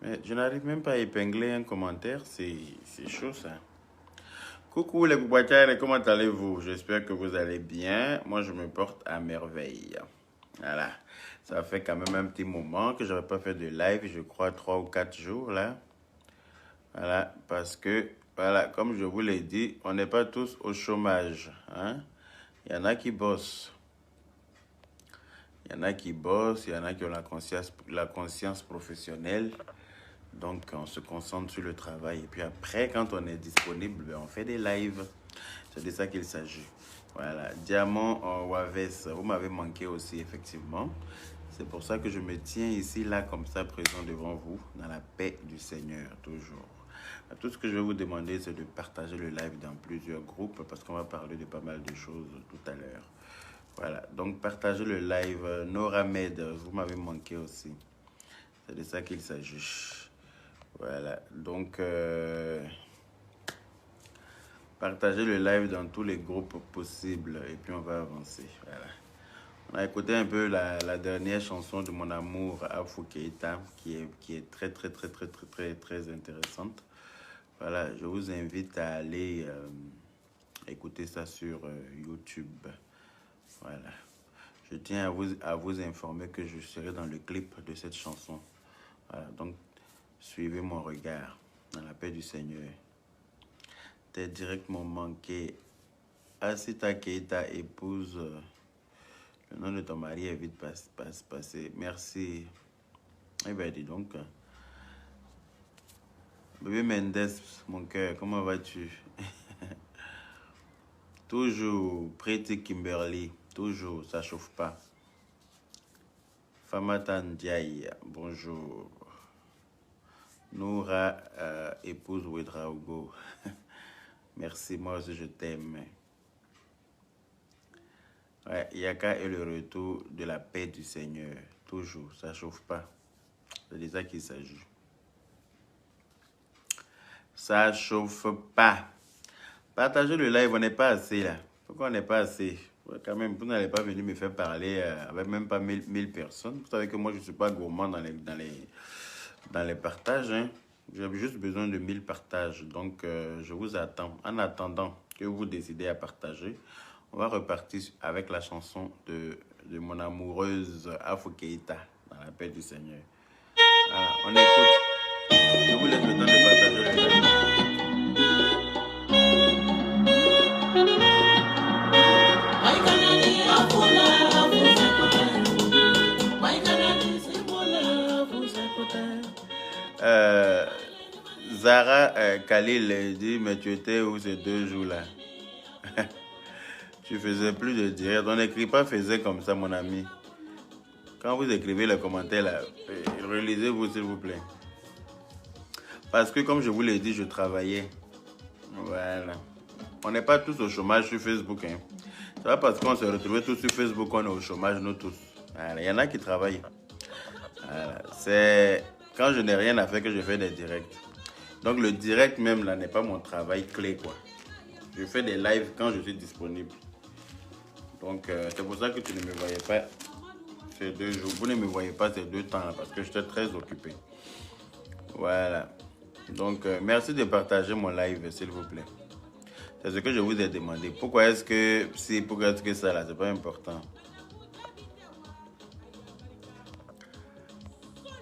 Mais je n'arrive même pas à épingler un commentaire, c'est chaud ça. Coucou les Boubatières, comment allez-vous? J'espère que vous allez bien. Moi, je me porte à merveille. Voilà. Ça fait quand même un petit moment que je n'avais pas fait de live, je crois 3 ou 4 jours là. Voilà, parce que, voilà, comme je vous l'ai dit, on n'est pas tous au chômage. Hein? Il y en a qui bossent. Il y en a qui bossent, il y en a qui ont la conscience professionnelle. Donc, on se concentre sur le travail. Et puis après, quand on est disponible, ben, on fait des lives. C'est de ça qu'il s'agit. Voilà. Diamant Waves, vous m'avez manqué aussi, effectivement. C'est pour ça que je me tiens ici, là, comme ça, présent devant vous, dans la paix du Seigneur, toujours. Tout ce que je vais vous demander, c'est de partager le live dans plusieurs groupes, parce qu'on va parler de pas mal de choses tout à l'heure. Voilà. Donc, partagez le live. Nora Med, vous m'avez manqué aussi. C'est de ça qu'il s'agit. Voilà, donc partagez le live dans tous les groupes possibles et puis on va avancer. Voilà. On a écouté un peu la dernière chanson de mon amour Afou Keita qui est très intéressante. Voilà, je vous invite à aller écouter ça sur YouTube. Voilà. Je tiens à vous informer que je serai dans le clip de cette chanson. Voilà, donc suivez mon regard dans la paix du Seigneur. T'es directement manqué. Asita Keita, épouse. Le nom de ton mari est vite passé. Merci. Eh bien, dis donc. Bébé Mendes, mon cœur, comment vas-tu? Toujours. Pretty Kimberly. Toujours, ça chauffe pas. Famatan Diaye, bonjour. Noura, épouse Ouedraogo. Merci, moi aussi je t'aime. Ouais, Yaka est le retour de la paix du Seigneur. Toujours, ça chauffe pas. C'est de ça qu'il s'agit. Ça chauffe pas. Partagez le live, on n'est pas assez là. Pourquoi on n'est pas assez? Ouais, quand même, vous n'allez pas venir me faire parler avec même pas 1000 personnes. Vous savez que moi, je ne suis pas gourmand dans les partages. Hein. J'ai juste besoin de 1000 partages. Donc, je vous attends. En attendant que vous décidez à partager, on va repartir avec la chanson de mon amoureuse Afou Keita, dans la paix du Seigneur. Voilà, on écoute. Je vous laisse le temps de partager le live. Zara Khalil dit, mais tu étais où ces 2 jours-là? Tu faisais plus de direct. On n'écrit pas faisait comme ça, mon ami. Quand vous écrivez les commentaires, là, relisez-vous, s'il vous plaît. Parce que, comme je vous l'ai dit, je travaillais. Voilà. On n'est pas tous au chômage sur Facebook. Hein. C'est pas parce qu'on se retrouvait tous sur Facebook qu'on est au chômage, nous tous. Voilà. Il y en a qui travaillent. Voilà. C'est quand je n'ai rien à faire que je fais des directs. Donc, le direct même, là, n'est pas mon travail clé, quoi. Je fais des lives quand je suis disponible. Donc, c'est pour ça que tu ne me voyais pas ces 2 jours. Vous ne me voyez pas ces 2 temps là parce que j'étais très occupé. Voilà. Donc, merci de partager mon live, s'il vous plaît. C'est ce que je vous ai demandé. Pourquoi est-ce que ça là, c'est pas important.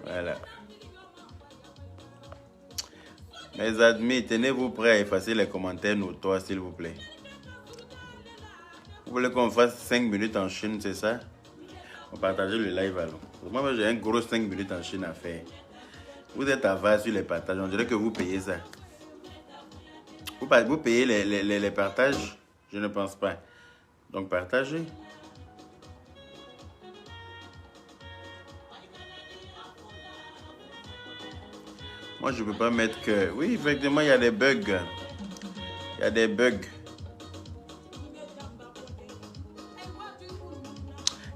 Voilà. Mes amis, tenez-vous prêts à effacer les commentaires notoires, s'il vous plaît. Vous voulez qu'on fasse 5 minutes en Chine, c'est ça? On partage le live alors. Moi, j'ai un gros 5 minutes en Chine à faire. Vous êtes avare sur les partages. On dirait que vous payez ça. Vous payez les partages? Je ne pense pas. Donc, partagez. Moi, je ne peux pas mettre que... Oui, effectivement, il y a des bugs. Il y a des bugs.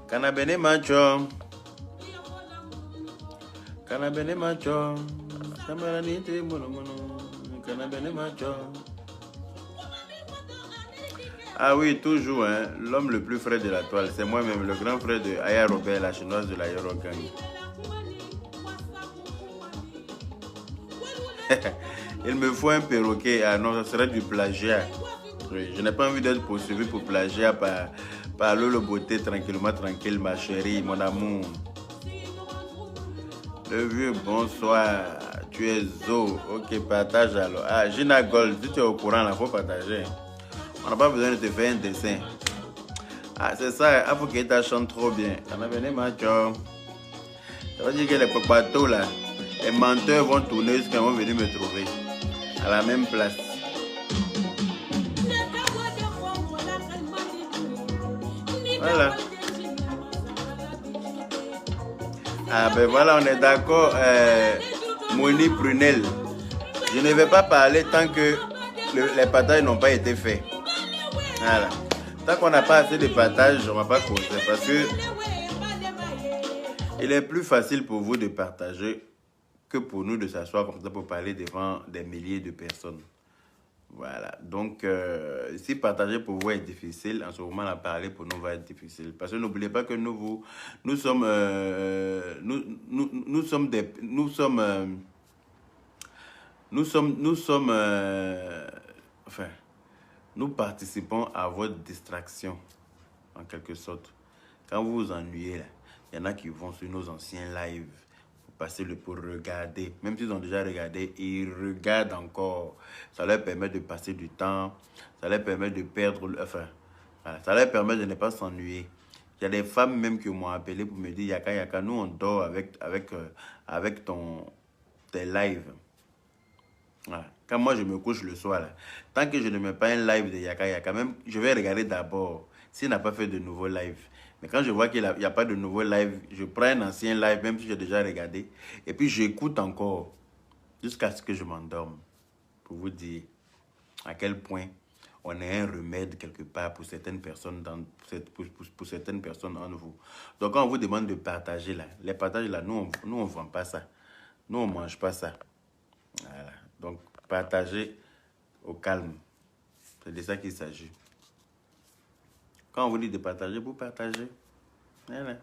Kanabene macho. Kanabene macho. Samaranite mono. Kanabene macho. Ah oui, toujours, hein. L'homme le plus frais de la toile, c'est moi-même, le grand frère de Aya Robert, la chinoise de la Yorogang. Il me faut un perroquet. Ah non, ça serait du plagiat. Oui, je n'ai pas envie d'être poursuivi pour plagiat par Lolo Beauté, tranquillement, tranquille, ma chérie, mon amour. Le vieux, bonsoir. Tu es Zo. Ok, partage alors. Ah, Gina Gold, si tu es au courant, il faut partager. On n'a pas besoin de te faire un dessin. Ah, c'est ça, il faut que tu chantes trop bien. On a venu, macho. Ça veut dire que les bateaux là, les menteurs vont tourner jusqu'à vont venir me trouver. À la même place. Voilà. Ah ben voilà, on est d'accord. Moni Prunel. Je ne vais pas parler tant que les partages n'ont pas été faits. Voilà. Tant qu'on n'a pas assez de partages, on ne va pas causer. Parce que il est plus facile pour vous de partager que pour nous de s'asseoir comme ça pour parler devant des milliers de personnes. Voilà. Donc, si partager pour vous est difficile, en ce moment, la parler pour nous va être difficile. Parce que n'oubliez pas que nous sommes, nous sommes des, enfin, nous participons à votre distraction, en quelque sorte. Quand vous vous ennuyez, là, il y en a qui vont sur nos anciens lives pour regarder. Même s'ils ont déjà regardé, ils regardent encore. Ça leur permet de passer du temps, ça leur permet de perdre, enfin, voilà, ça leur permet de ne pas s'ennuyer. Il y a des femmes même qui m'ont appelé pour me dire, Yaka, Yaka, nous on dort avec tes lives. Voilà. Quand moi je me couche le soir, là, tant que je ne mets pas un live de Yaka Yaka, même, je vais regarder d'abord s'il n'a pas fait de nouveau live. Mais quand je vois qu'il n'y a pas de nouveau live, je prends un ancien live, même si j'ai déjà regardé, et puis j'écoute encore jusqu'à ce que je m'endorme. Pour vous dire à quel point on est un remède quelque part pour certaines personnes, pour certaines personnes en vous. Donc quand on vous demande de partager, là, les partages, là, nous on ne vend pas ça. Nous, on ne mange pas ça. Voilà. Donc, partager au calme. C'est de ça qu'il s'agit. Quand on vous dit de partager, vous partagez. Voilà.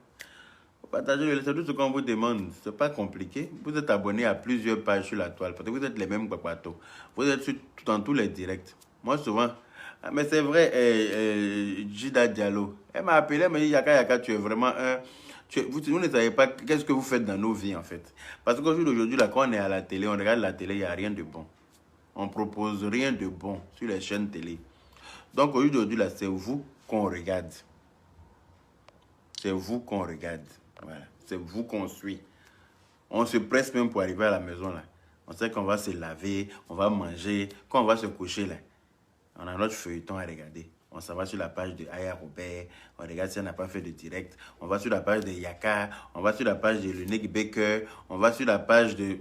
Vous partagez, c'est tout ce qu'on vous demande. Ce n'est pas compliqué. Vous êtes abonné à plusieurs pages sur la toile. Parce que vous êtes les mêmes papatos. Vous êtes dans tous les directs. Moi, souvent... Ah, mais c'est vrai, Jida Diallo. Elle m'a appelé, elle m'a dit, Yaka Yaka, tu es vraiment un... Vous ne savez pas qu'est-ce que vous faites dans nos vies, en fait. Parce qu'aujourd'hui, là, quand on est à la télé, on regarde la télé, il n'y a rien de bon. On ne propose rien de bon sur les chaînes télé. Donc, aujourd'hui, là, c'est vous qu'on regarde. C'est vous qu'on regarde. Voilà. C'est vous qu'on suit. On se presse même pour arriver à la maison, là. On sait qu'on va se laver, on va manger. Quand on va se coucher, là, on a notre feuilleton à regarder. On s'en va sur la page de Aya Robert, on regarde si on n'a pas fait de direct. On va sur la page de Yaka, on va sur la page de Lunique Baker, on va sur la page de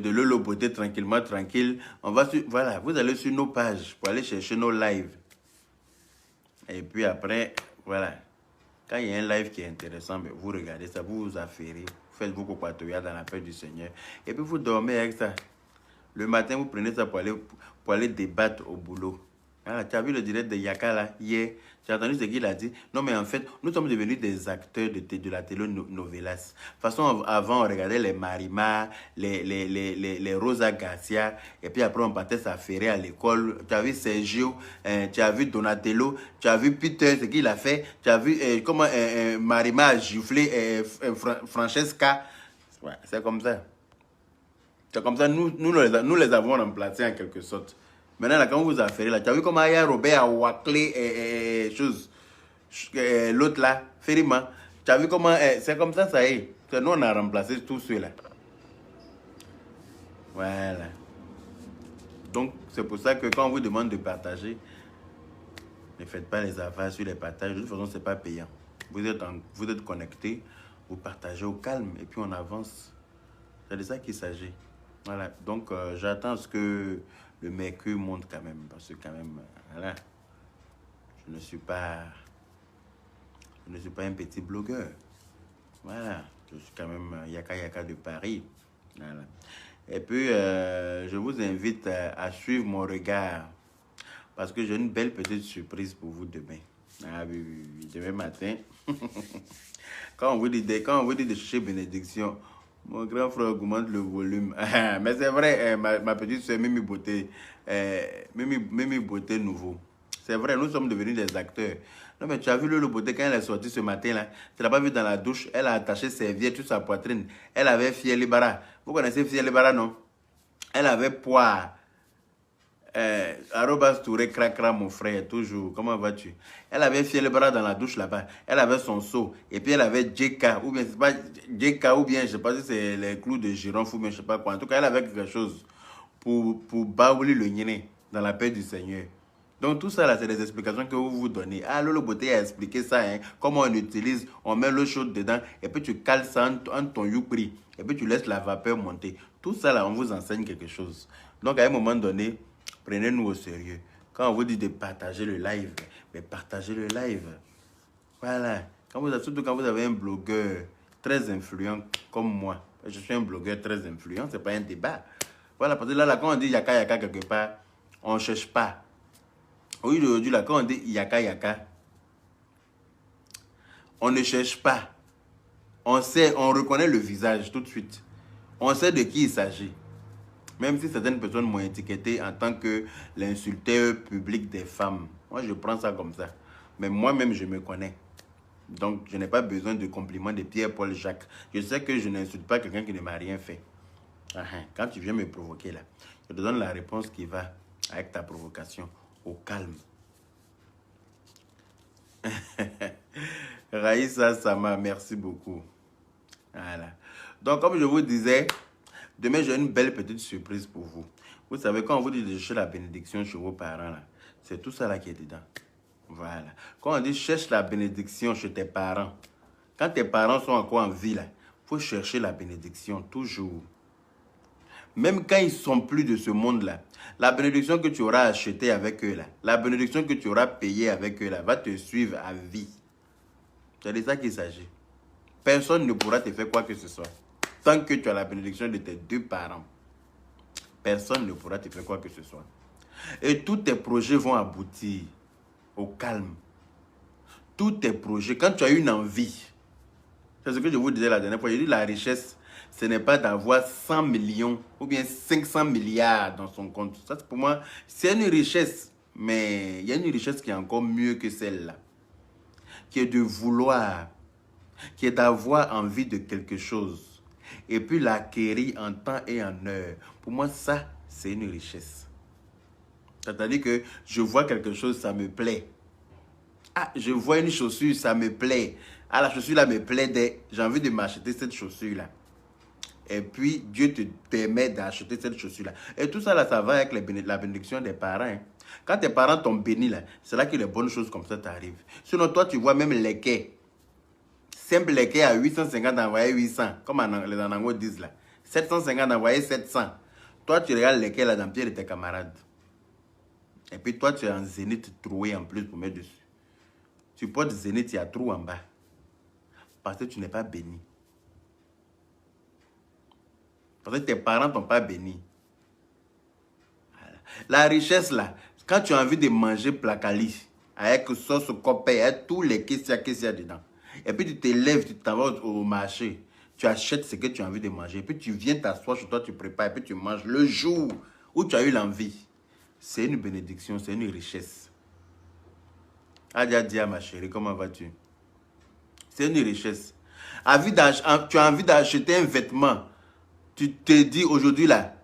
Lolo Beauté, tranquillement, tranquille. On va sur, voilà, vous allez sur nos pages pour aller chercher nos lives. Et puis après, voilà. Quand il y a un live qui est intéressant, mais vous regardez ça, vous vous affairez, vous faites vos coquatoyas dans la paix du Seigneur. Et puis vous dormez avec ça. Le matin, vous prenez ça pour aller débattre au boulot. Ah, tu as vu le direct de Yaka là, hier? J'ai entendu ce qu'il a dit. Non, mais en fait, nous sommes devenus des acteurs de la télénovelas. De toute façon, avant, on regardait les Marima, les Rosa Garcia, et puis après, on partait s'affairer à l'école. Tu as vu Sergio, tu as vu Donatello, tu as vu Peter, ce qu'il a fait. Tu as vu comment Marima a giflé Francesca. Ouais, c'est comme ça. C'est comme ça, nous les avons remplacés en quelque sorte. Maintenant, là, quand vous affairez là, tu as vu comment Aya Robert a waclé l'autre là, Ferima. Tu as vu comment, c'est comme ça y est. Nous, on a remplacé tous ceux-là. Voilà. Donc, c'est pour ça que quand on vous demande de partager, ne faites pas les affaires sur les partages. De toute façon, ce n'est pas payant. Vous êtes connectés, vous partagez au calme et puis on avance. C'est de ça qu'il s'agit. Voilà, donc j'attends ce que le mercure monte quand même, parce que quand même, voilà, je ne suis pas un petit blogueur. Voilà, je suis quand même Yaka Yaka de Paris. Voilà. Et puis, je vous invite à suivre mon regard, parce que j'ai une belle petite surprise pour vous demain. Ah oui, oui, oui, demain matin. Quand on vous dit de chercher bénédiction, Mon grand frère augmente le volume. Mais c'est vrai, ma petite soeur Mimi Beauté, Mimi Beauté nouveau. C'est vrai, nous sommes devenus des acteurs. Non, mais tu as vu le Beauté quand elle est sortie ce matin-là. Tu l'as pas vu dans la douche. Elle a attaché ses serviette sur sa poitrine. Elle avait Fier Libara. Vous connaissez Fier Libara, non? Elle avait poire. Arrobas Touré Cracra, mon frère, toujours. Comment vas-tu? Elle avait Fier Libara dans la douche là-bas. Elle avait son seau. Et puis elle avait JK, ou bien c'est pas JK, ou bien je sais pas si c'est les clous de girofle, ou bien je sais pas quoi. En tout cas, elle avait quelque chose pour baouler le niéné dans la paix du Seigneur. Donc tout ça là, c'est des explications que vous vous donnez. Ah, Lolo Beauté a expliqué ça, hein, comment on utilise, on met l'eau chaude dedans, et puis tu cales ça en ton youpri, et puis tu laisses la vapeur monter. Tout ça là, on vous enseigne quelque chose. Donc à un moment donné, prenez-nous au sérieux. Quand on vous dit de partager le live, mais partagez le live. Voilà. Surtout quand vous avez un blogueur très influent comme moi. Je suis un blogueur très influent, c'est pas un débat. Voilà, parce que là, quand on dit yaka yaka quelque part, on ne cherche pas. Aujourd'hui, là, quand on dit yaka yaka, on ne cherche pas. On sait, on reconnaît le visage tout de suite. On sait de qui il s'agit. Même si certaines personnes m'ont étiqueté en tant que l'insulteur public des femmes. Moi, je prends ça comme ça. Mais moi-même, je me connais. Donc, je n'ai pas besoin de compliments de Pierre-Paul Jacques. Je sais que je n'insulte pas quelqu'un qui ne m'a rien fait. Quand tu viens me provoquer là, je te donne la réponse qui va avec ta provocation. Au calme. Raïssa Sama, merci beaucoup. Voilà. Donc, comme je vous disais, demain, j'ai une belle petite surprise pour vous. Vous savez, quand on vous dit de chercher la bénédiction chez vos parents, là, c'est tout ça là qui est dedans. Voilà. Quand on dit cherche la bénédiction chez tes parents, quand tes parents sont encore en vie, là, il faut chercher la bénédiction toujours. Même quand ils ne sont plus de ce monde-là, la bénédiction que tu auras achetée avec eux, là, la bénédiction que tu auras payée avec eux, là, va te suivre à vie. C'est de ça qu'il s'agit. Personne ne pourra te faire quoi que ce soit. Tant que tu as la bénédiction de tes deux parents, personne ne pourra te faire quoi que ce soit. Et tous tes projets vont aboutir au calme. Tous tes projets, quand tu as une envie, c'est ce que je vous disais la dernière fois, j'ai dit la richesse, ce n'est pas d'avoir 100 millions ou bien 500 milliards dans son compte. Ça, pour moi, c'est une richesse. Mais il y a une richesse qui est encore mieux que celle-là. Qui est de vouloir, qui est d'avoir envie de quelque chose. Et puis l'acquérir en temps et en heure. Pour moi, ça, c'est une richesse. C'est-à-dire que je vois quelque chose, ça me plaît. Ah, je vois une chaussure, ça me plaît. Ah, la chaussure-là me plaît. J'ai envie de m'acheter cette chaussure-là. Et puis, Dieu te permet d'acheter cette chaussure-là. Et tout ça, là, ça va avec la bénédiction des parents. Hein. Quand tes parents t'ont béni, là, c'est là que les bonnes choses comme ça t'arrivent. Sinon, toi, tu vois même les quais. Simple les quais à 850, envoyer 800. Comme les Anangos disent là. 750, envoyer 700. Toi, tu regardes les quais là dans le pied de tes camarades. Et puis, toi, tu es en zénith troué en plus pour mettre dessus. Tu portes zénith, il y a trou en bas. Parce que tu n'es pas béni. Parce que tes parents ne t'ont pas béni. Voilà. La richesse là, quand tu as envie de manger placali, avec sauce copé, avec tous les qu'il y a dedans. Et puis tu te lèves, tu t'en vas au marché, tu achètes ce que tu as envie de manger. Et puis tu viens t'asseoir chez toi, tu prépares, et puis tu manges le jour où tu as eu l'envie. C'est une bénédiction, c'est une richesse. Adia Dia, ma chérie, comment vas-tu? C'est une richesse. Tu as envie d'acheter un vêtement. Tu te dis aujourd'hui là,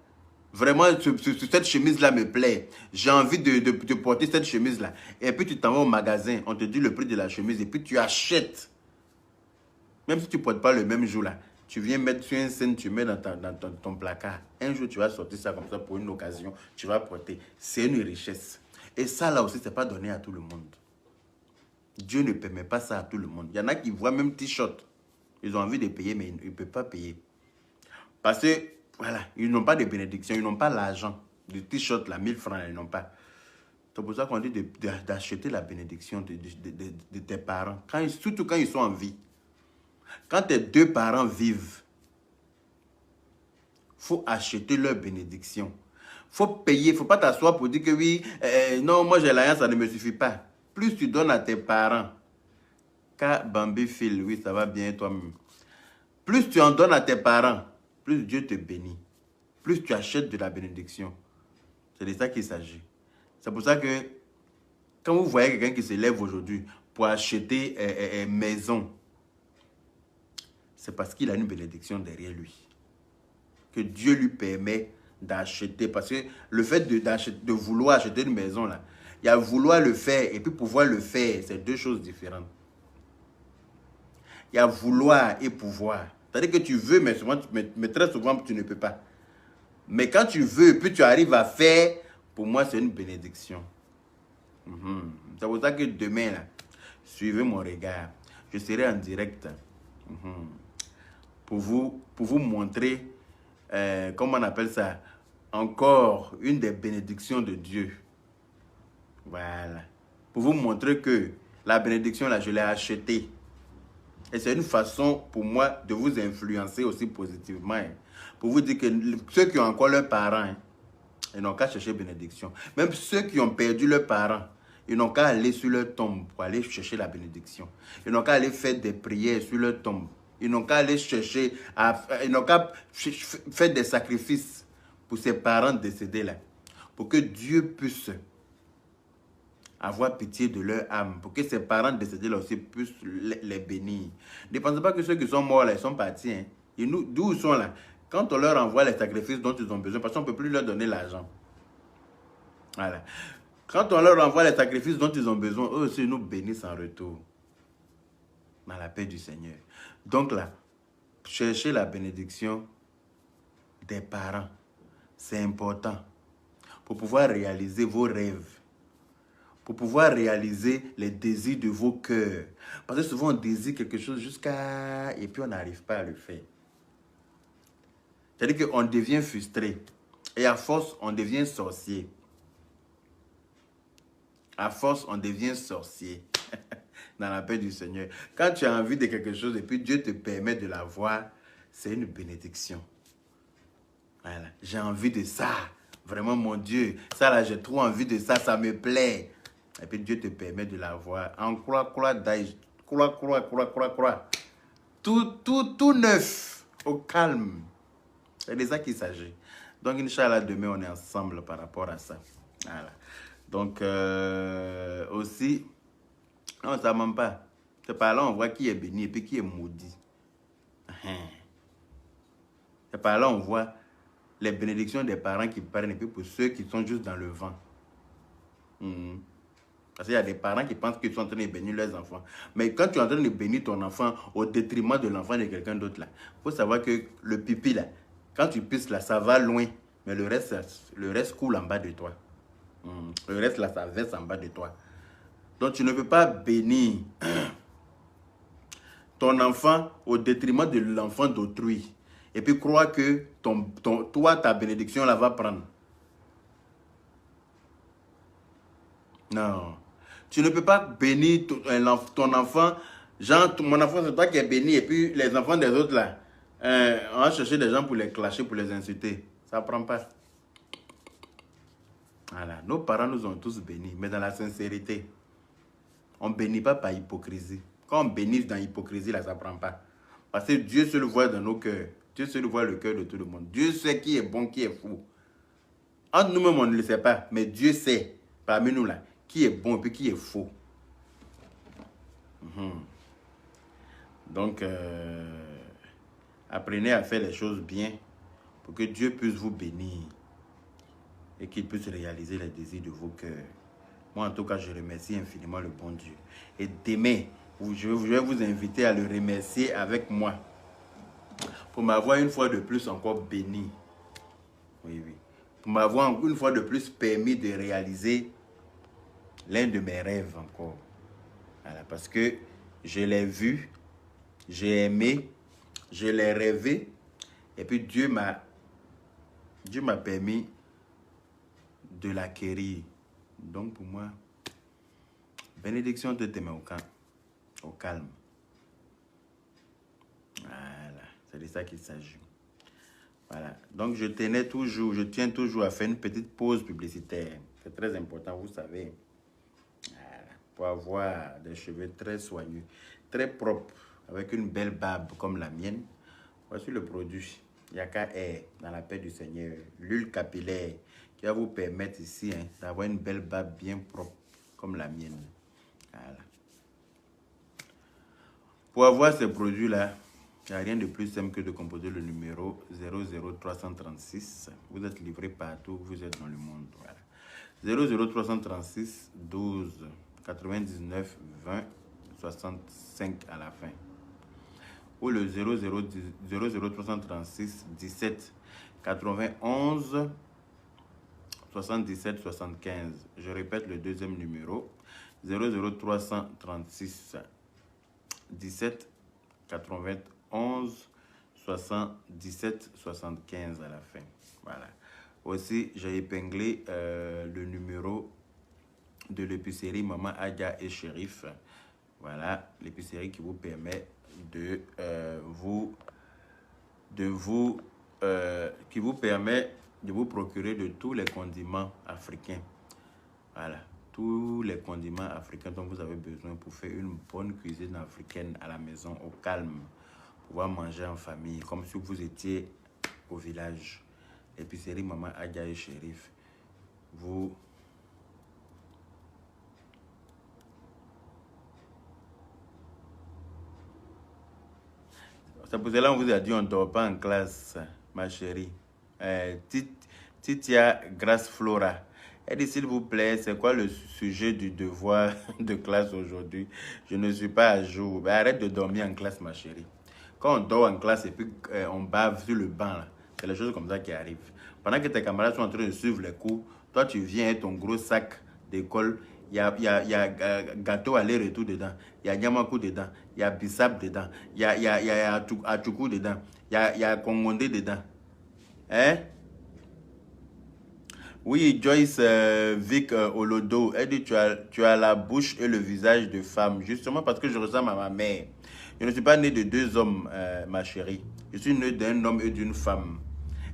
vraiment cette chemise-là me plaît. J'ai envie de porter cette chemise-là. Et puis tu t'en vas au magasin, on te dit le prix de la chemise et puis tu achètes. Même si tu ne portes pas le même jour là, tu viens mettre sur une scène, tu mets dans ton placard. Un jour tu vas sortir ça comme ça pour une occasion, tu vas porter. C'est une richesse. Et ça là aussi, ce n'est pas donné à tout le monde. Dieu ne permet pas ça à tout le monde. Il y en a qui voient même t-shirt. Ils ont envie de payer, mais ils ne peuvent pas payer. Parce que, voilà, ils n'ont pas de bénédiction, ils n'ont pas l'argent. Du t-shirt, là, 1000 francs, ils n'ont pas. C'est pour ça qu'on dit d'acheter la bénédiction de tes parents. Surtout quand ils sont en vie. Quand tes deux parents vivent, il faut acheter leur bénédiction. Il faut payer, il ne faut pas t'asseoir pour dire que oui, non, moi j'ai l'argent, ça ne me suffit pas. Plus tu donnes à tes parents, car Bambi file, oui, ça va bien toi-même. Plus tu en donnes à tes parents, plus Dieu te bénit, plus tu achètes de la bénédiction. C'est de ça qu'il s'agit. C'est pour ça que quand vous voyez quelqu'un qui se lève aujourd'hui pour acheter maison, c'est parce qu'il a une bénédiction derrière lui. Que Dieu lui permet d'acheter. Parce que le fait de vouloir acheter une maison, là, il y a vouloir le faire et puis pouvoir le faire, c'est deux choses différentes. Il y a vouloir et pouvoir. C'est-à-dire que tu veux, mais très souvent, tu ne peux pas. Mais quand tu veux, puis tu arrives à faire, pour moi, c'est une bénédiction. C'est pour ça que demain, là, suivez mon regard. Je serai en direct pour vous montrer, comment on appelle ça, encore une des bénédictions de Dieu. Voilà. Pour vous montrer que la bénédiction, là, je l'ai achetée. Et c'est une façon pour moi de vous influencer aussi positivement. Hein. Pour vous dire que ceux qui ont encore leurs parents, hein, ils n'ont qu'à chercher bénédiction. Même ceux qui ont perdu leurs parents, ils n'ont qu'à aller sur leur tombe pour aller chercher la bénédiction. Ils n'ont qu'à aller faire des prières sur leur tombe. Ils n'ont qu'à aller chercher, ils n'ont qu'à faire des sacrifices pour ces parents décédés là. Pour que Dieu puisse avoir pitié de leur âme, pour que ces parents décédés là aussi puissent les bénir. Ne pensez pas que ceux qui sont morts là, ils sont partis. Hein. D'où ils sont là? Quand on leur envoie les sacrifices dont ils ont besoin, parce qu'on ne peut plus leur donner l'argent. Voilà. Quand on leur envoie les sacrifices dont ils ont besoin, eux aussi nous bénissent en retour. Dans la paix du Seigneur. Donc là, cherchez la bénédiction des parents. C'est important. Pour pouvoir réaliser vos rêves. Pour pouvoir réaliser les désirs de vos cœurs. Parce que souvent on désire quelque chose jusqu'à... Et puis on n'arrive pas à le faire. C'est-à-dire qu'on devient frustré. Et à force, on devient sorcier. À force, on devient sorcier. Dans la paix du Seigneur. Quand tu as envie de quelque chose et puis Dieu te permet de l'avoir, c'est une bénédiction. Voilà. J'ai envie de ça. Vraiment, mon Dieu. Ça là, j'ai trop envie de ça. Ça me plaît. Et puis Dieu te permet de l'avoir. En croix, Tout neuf. Au calme. C'est de ça qu'il s'agit. Donc, Inch'Allah, demain, on est ensemble par rapport à ça. Voilà. Donc, aussi, non, ça ne ment pas. C'est par là on voit qui est béni et puis qui est maudit. C'est par là on voit les bénédictions des parents qui prennent et puis pour ceux qui sont juste dans le vent. Parce qu'il y a des parents qui pensent qu'ils sont en train de bénir leurs enfants. Mais quand tu es en train de bénir ton enfant au détriment de l'enfant de quelqu'un d'autre, il faut savoir que le pipi, là, quand tu pisses, là, ça va loin. Mais le reste coule en bas de toi. Le reste, là, ça verse en bas de toi. Donc, tu ne peux pas bénir ton enfant au détriment de l'enfant d'autrui. Et puis, croire que toi, ta bénédiction, là, va prendre. Non. Tu ne peux pas bénir ton enfant. Genre, mon enfant, c'est toi qui es béni. Et puis, les enfants des autres, là, on va chercher des gens pour les clasher, pour les insulter. Ça ne prend pas. Voilà. Nos parents nous ont tous bénis, mais dans la sincérité. On ne bénit pas par hypocrisie. Quand on bénit dans l'hypocrisie, là, ça ne prend pas. Parce que Dieu se le voit dans nos cœurs. Dieu se le voit le cœur de tout le monde. Dieu sait qui est bon, qui est fou. Entre nous-mêmes, on ne le sait pas. Mais Dieu sait, parmi nous, là, qui est bon et puis qui est faux. Donc, apprenez à faire les choses bien pour que Dieu puisse vous bénir et qu'il puisse réaliser les désirs de vos cœurs. Moi, en tout cas, je remercie infiniment le bon Dieu. Et demain, je vais vous inviter à le remercier avec moi pour m'avoir une fois de plus encore béni. Oui, oui. Pour m'avoir une fois de plus permis de réaliser l'un de mes rêves encore. Voilà, parce que je l'ai vu, j'ai aimé, je l'ai rêvé, et puis Dieu m'a permis de l'acquérir. Donc pour moi, bénédiction de tes mains au calme. Voilà, c'est de ça qu'il s'agit. Voilà, donc je tiens toujours à faire une petite pause publicitaire. C'est très important, vous savez. Voilà, pour avoir des cheveux très soigneux, très propres, avec une belle barbe comme la mienne. Voici le produit. Yaka est dans la paix du Seigneur. L'huile capillaire qui va vous permettre ici d'avoir une belle barbe bien propre comme la mienne. Voilà. Pour avoir ces produits-là, il n'y a rien de plus simple que de composer le numéro 00336. Vous êtes livré partout, vous êtes dans le monde. Voilà. 00336 12 99 20 65 à la fin. Ou le 00336 17 91 77 75. Je répète le deuxième numéro. 00336 17 91 77 75 à la fin. Voilà. Aussi, j'ai épinglé le numéro de l'épicerie Maman Adja et Chérif. Voilà, l'épicerie qui vous permet de vous procurer de tous les condiments africains. Voilà, tous les condiments africains dont vous avez besoin pour faire une bonne cuisine africaine à la maison, au calme. Pouvoir manger en famille, comme si vous étiez au village. Épicerie Maman Adja et Chérif. C'est pour cela qu'on vous a dit on ne dort pas en classe, ma chérie. Titia Grace Flora. Elle dit, s'il vous plaît, c'est quoi le sujet du devoir de classe aujourd'hui? Je ne suis pas à jour. Ben, arrête de dormir en classe, ma chérie. Quand on dort en classe et puis on bave sur le banc, c'est les choses comme ça qui arrivent. Pendant que tes camarades sont en train de suivre les cours, toi, tu viens avec ton gros sac d'école. Il y a gâteau aller-retour dedans. Il y a Nyamakou dedans. Il y a Bissap dedans. Il y a Achoukou dedans. Il y a Kongondé dedans. Hein? Oui, Joyce Vic Olodo. Elle dit tu as la bouche et le visage de femme. Justement parce que je ressemble à ma mère. Je ne suis pas né de deux hommes, ma chérie. Je suis né d'un homme et d'une femme.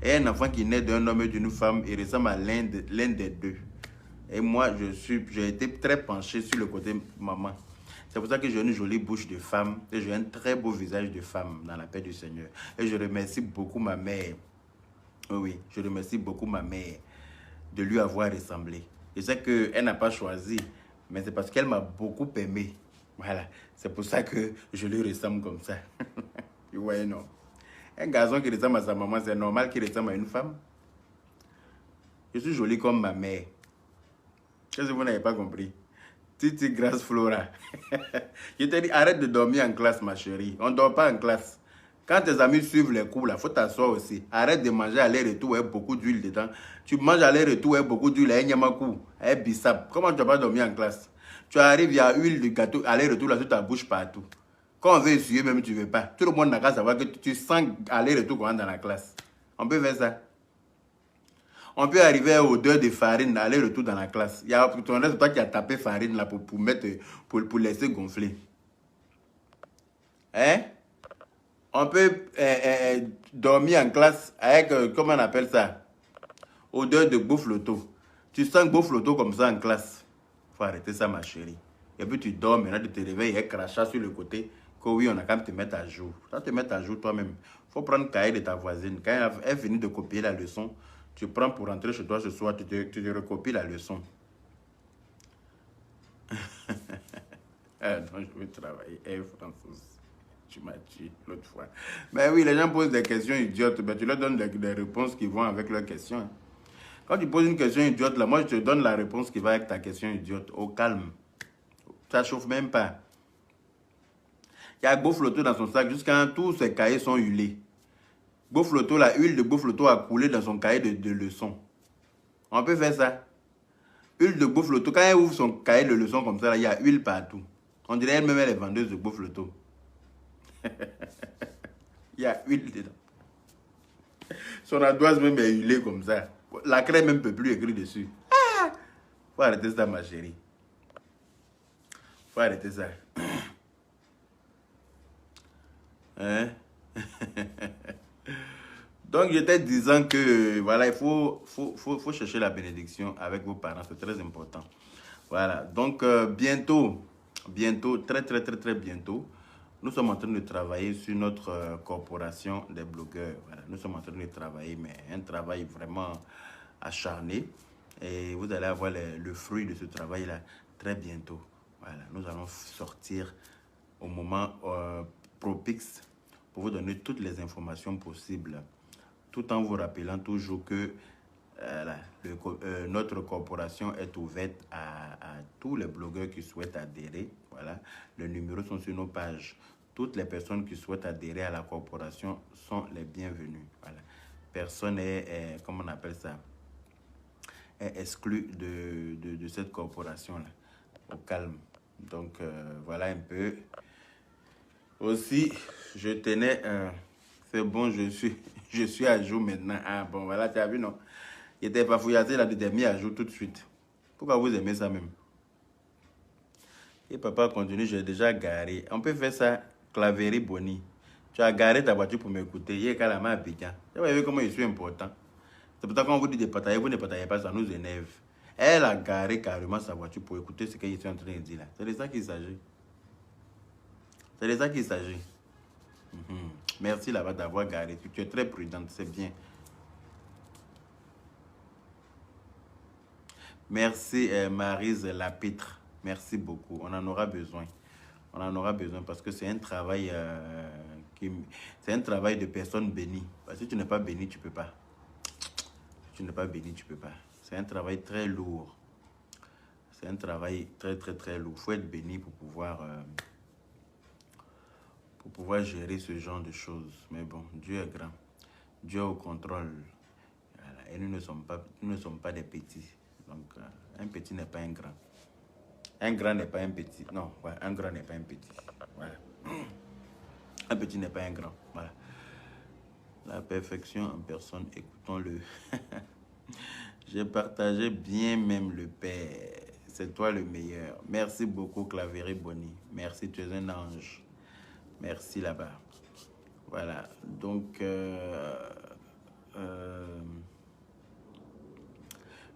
Et un enfant qui naît d'un homme et d'une femme, il ressemble à l'un des deux. Et moi, j'ai été très penché sur le côté maman. C'est pour ça que j'ai une jolie bouche de femme et j'ai un très beau visage de femme dans la paix du Seigneur. Et je remercie beaucoup ma mère. Oui, je remercie beaucoup ma mère de lui avoir ressemblé. Je sais qu'elle n'a pas choisi, mais c'est parce qu'elle m'a beaucoup aimé. Voilà, c'est pour ça que je lui ressemble comme ça. Tu vois, non? Un garçon qui ressemble à sa maman, c'est normal qu'il ressemble à une femme. Je suis jolie comme ma mère. Qu'est-ce que vous n'avez pas compris? Titi Grace Flora. Je te dis, arrête de dormir en classe, ma chérie. On ne dort pas en classe. Quand tes amis suivent les cours, il faut t'asseoir aussi. Arrête de manger aller-retour avec beaucoup d'huile dedans. Tu manges aller-retour avec beaucoup d'huile, avec Nyamakou, avec Bissap. Comment tu vas pas dormir en classe? Tu arrives, il y a huile de gâteau aller-retour là sur ta bouche partout. Quand on veut essuyer, même tu ne veux pas. Tout le monde n'a qu'à savoir que tu sens aller-retour quand on est dans la classe. On peut faire ça. On peut arriver à odeur de farine, aller-retour dans la classe. Il y a ton reste, toi qui as tapé farine là pour laisser gonfler. Hein? On peut dormir en classe avec, comment on appelle ça? Odeur de bouffe-loto. Tu sens bouffe-loto comme ça en classe. Faut arrêter ça, ma chérie. Et puis tu dors, maintenant tu te réveilles et crachat sur le côté. Que oui, on a quand même te mettre à jour. Tu vas te mettre à jour toi-même. Faut prendre le cahier de ta voisine. Quand elle finit de copier la leçon, tu prends pour rentrer chez toi ce soir, tu te recopies la leçon. Ah non, je veux travailler. François, tu m'as tué l'autre fois. Mais oui, les gens posent des questions idiotes. Mais tu leur donnes des réponses qui vont avec leurs questions. Quand tu poses une question idiote, là, moi, je te donne la réponse qui va avec ta question idiote. Au calme. Ça ne chauffe même pas. Il y a Beaufloto dans son sac jusqu'à tous ses cahiers sont huilés. Beaufloto, la huile de Beaufloto a coulé dans son cahier de leçons. On peut faire ça. Huile de Beaufloto, quand elle ouvre son cahier de leçons comme ça, là, il y a huile partout. On dirait elle-même, elle est vendeuse de Beaufloto. Il y a huile dedans. Son ardoise même est huilée comme ça. La crème même ne peut plus écrire dessus. Ah! Faut arrêter ça, ma chérie. Faut arrêter ça. Hein? Donc, j'étais disant que, voilà, il faut chercher la bénédiction avec vos parents. C'est très important. Voilà. Donc, bientôt, très bientôt, nous sommes en train de travailler sur notre corporation des blogueurs. Voilà, nous sommes en train de travailler, mais un travail vraiment acharné. Et vous allez avoir le fruit de ce travail-là très bientôt. Voilà, nous allons sortir au moment propice pour vous donner toutes les informations possibles, tout en vous rappelant toujours que notre corporation est ouverte à tous les blogueurs qui souhaitent adhérer. Voilà, les numéros sont sur nos pages. Toutes les personnes qui souhaitent adhérer à la corporation sont les bienvenues. Voilà. Personne n'est, comment on appelle ça, est exclu de cette corporation-là. Au calme. Donc, voilà un peu. Aussi, je tenais... c'est bon, je suis à jour maintenant. Ah bon, voilà, tu as vu, non? Il était pas fouillassé, là, de mis à jour tout de suite. Pourquoi vous aimez ça même? Et papa continue, j'ai déjà garé. On peut faire ça, Claverie Boni. Tu as garé ta voiture pour m'écouter. Il y a qu'à la main à Pékin. Vous voyez comment je suis important. C'est pour ça qu'on vous dit de batailler, vous ne bataillez pas, ça nous énerve. Elle a garé carrément sa voiture pour écouter ce qu'elle est en train de dire là. C'est de ça qu'il s'agit. C'est de ça qu'il s'agit. Merci là-bas d'avoir garé. Tu es très prudente, c'est bien. Merci Maryse Lapitre. Merci beaucoup. On en aura besoin. On en aura besoin parce que c'est un travail c'est un travail de personnes bénies. Parce que si tu n'es pas béni, tu ne peux pas. Si tu n'es pas béni, tu ne peux pas. C'est un travail très lourd. C'est un travail très, très, très lourd. Il faut être béni pour pouvoir gérer ce genre de choses. Mais bon, Dieu est grand. Dieu est au contrôle. Voilà. Et nous ne sommes pas des petits. Donc, un petit n'est pas un grand. Un grand n'est pas un petit. Non, ouais, un grand n'est pas un petit. Voilà. Un petit n'est pas un grand. Voilà. La perfection en personne, écoutons-le. J'ai partagé bien même le Père. C'est toi le meilleur. Merci beaucoup, Claverie Boni. Merci, tu es un ange. Merci là-bas. Voilà. Donc,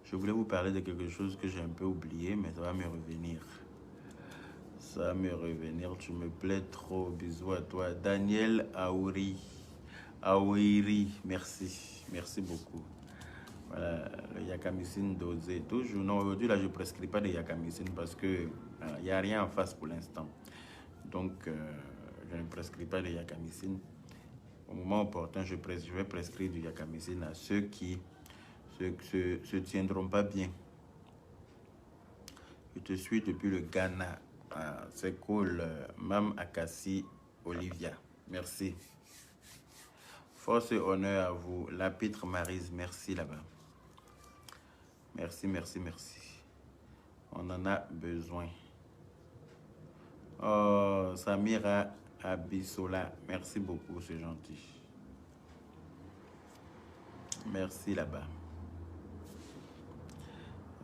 je voulais vous parler de quelque chose que j'ai un peu oublié, mais ça va me revenir. Ça va me revenir. Tu me plais trop. Bisous à toi. Daniel Aouri. Aouiri. Merci. Merci beaucoup. Voilà, le yakamycine dosé. Toujours, non, aujourd'hui, là, je ne prescris pas de yakamycine parce que il n'y a rien en face pour l'instant. Donc, je ne prescris pas de yakamycine. Au moment opportun, je vais prescrire du yakamycine à ceux qui se tiendront pas bien. Je te suis depuis le Ghana. Ah, c'est cool. Mam Akassi Olivia. Merci. Force et honneur à vous. Lapitre Maryse, merci là-bas. Merci, merci, merci. On en a besoin. Oh, Samira Abisola, merci beaucoup, c'est gentil. Merci là-bas.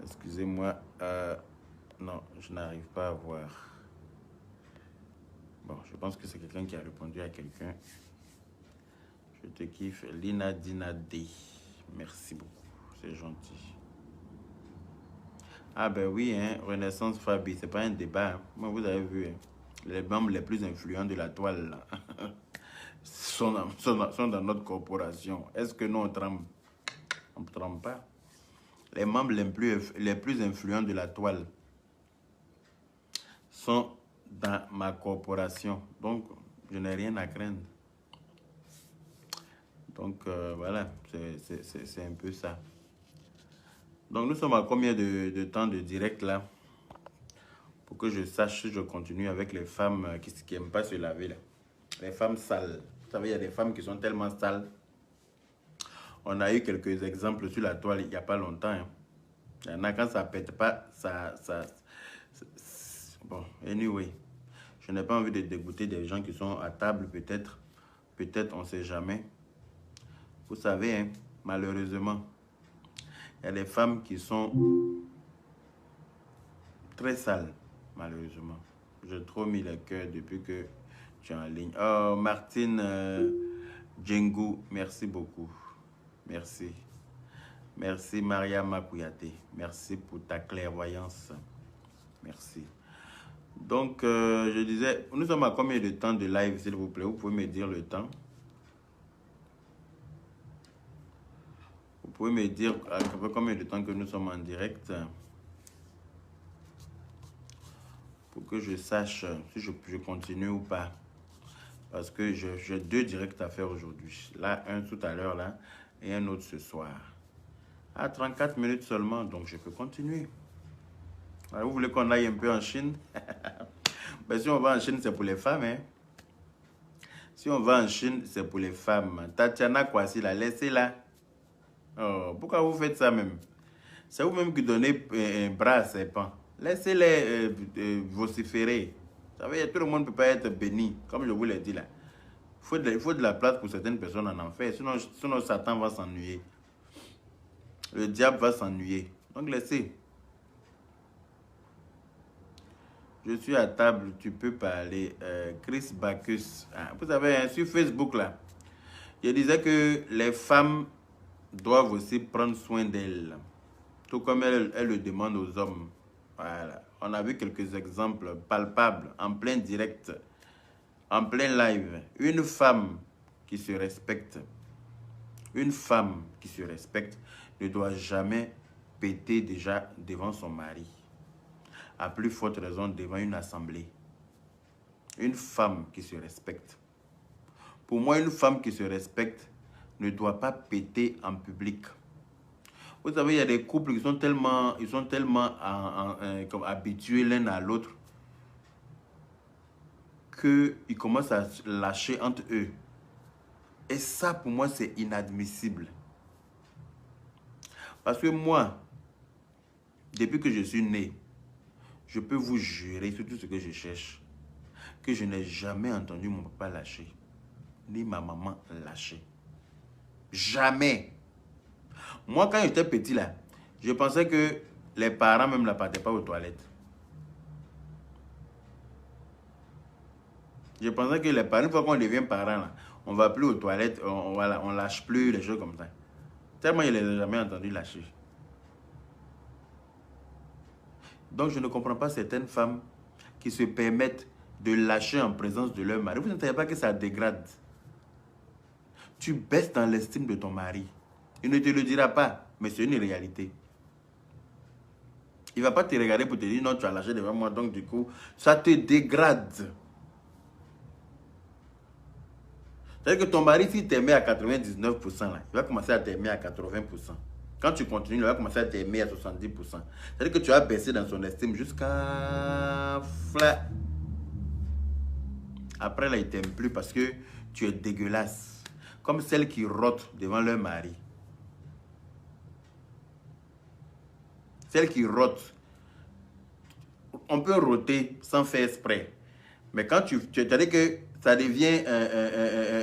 Excusez-moi. Non, je n'arrive pas à voir. Bon, je pense que c'est quelqu'un qui a répondu à quelqu'un. Je te kiffe. Lina Dina D. Merci beaucoup. C'est gentil. Ah ben oui, hein, Renaissance Fabi, c'est pas un débat. Hein. Moi, vous avez vu, hein, les membres les plus influents de la toile là, sont dans notre corporation. Est-ce que nous, on tremble? On ne tremble pas. Les membres les plus influents de la toile sont dans ma corporation. Donc, je n'ai rien à craindre. Donc, voilà, c'est un peu ça. Donc, nous sommes à combien de temps de direct là? Pour que je sache si je continue avec les femmes qui n'aiment pas se laver là. Les femmes sales. Vous savez, il y a des femmes qui sont tellement sales. On a eu quelques exemples sur la toile il n'y a pas longtemps. Hein. Il y en a quand ça ne pète pas, bon, anyway. Je n'ai pas envie de dégoûter des gens qui sont à table peut-être. Peut-être, on ne sait jamais. Vous savez, hein, malheureusement, il y a des femmes qui sont très sales, malheureusement. J'ai trop mis le cœur depuis que tu es en ligne. Oh, Martine Djengou, merci beaucoup. Merci. Merci, Maria Makouyaté. Merci pour ta clairvoyance. Merci. Donc, je disais, nous sommes à combien de temps de live, s'il vous plaît? Vous pouvez me dire le temps? Vous pouvez me dire à peu près combien de temps que nous sommes en direct pour que je sache si je continue ou pas. Parce que j'ai 2 directs à faire aujourd'hui. Là, un tout à l'heure là et un autre ce soir. À 34 minutes seulement, donc je peux continuer. Alors, vous voulez qu'on aille un peu en Chine? Ben, si on va en Chine, c'est pour les femmes. Hein? Si on va en Chine, c'est pour les femmes. Tatiana Kwasi, là, laissez-la. Oh, pourquoi vous faites ça même? C'est vous-même qui donnez un bras à serpent. Laissez-les vociférer. Vous savez, tout le monde ne peut pas être béni, comme je vous l'ai dit là. Il faut de la place pour certaines personnes en enfer. Sinon Satan va s'ennuyer. Le diable va s'ennuyer. Donc laissez. Je suis à table, tu peux parler. Chris Bacchus. Ah, vous savez, hein, sur Facebook là, je disais que les femmes doivent aussi prendre soin d'elles. Tout comme elles le demandent aux hommes. Voilà. On a vu quelques exemples palpables, en plein direct, en plein live. Une femme qui se respecte, ne doit jamais péter déjà devant son mari. À plus forte raison devant une assemblée. Une femme qui se respecte. Pour moi, une femme qui se respecte ne doit pas péter en public. Vous savez, il y a des couples qui sont tellement, comme habitués l'un à l'autre qu'ils commencent à se lâcher entre eux. Et ça, pour moi, c'est inadmissible. Parce que moi, depuis que je suis né, je peux vous jurer sur tout ce que je cherche, que je n'ai jamais entendu mon papa lâcher, ni ma maman lâcher. Jamais. Moi, quand j'étais petit là, je pensais que les parents même ne partaient pas aux toilettes. Je pensais que les parents, une fois qu'on devient parent là, on ne va plus aux toilettes, on lâche plus, les choses comme ça. Tellement je ne les ai jamais entendus lâcher. Donc je ne comprends pas certaines femmes qui se permettent de lâcher en présence de leur mari. Vous ne savez pas que ça dégrade. Tu baisses dans l'estime de ton mari. Il ne te le dira pas, mais c'est une réalité. Il ne va pas te regarder pour te dire non, tu as lâché devant moi, donc du coup, ça te dégrade. C'est-à-dire que ton mari, s'il t'aimait à 99%, là, il va commencer à t'aimer à 80%. Quand tu continues, il va commencer à t'aimer à 70%. C'est-à-dire que tu as baissé dans son estime jusqu'à... Après, là, il ne t'aime plus parce que tu es dégueulasse. Comme celles qui rotent devant leur mari. Celles qui rotent. On peut roter sans faire exprès. Mais quand c'est-à-dire que ça devient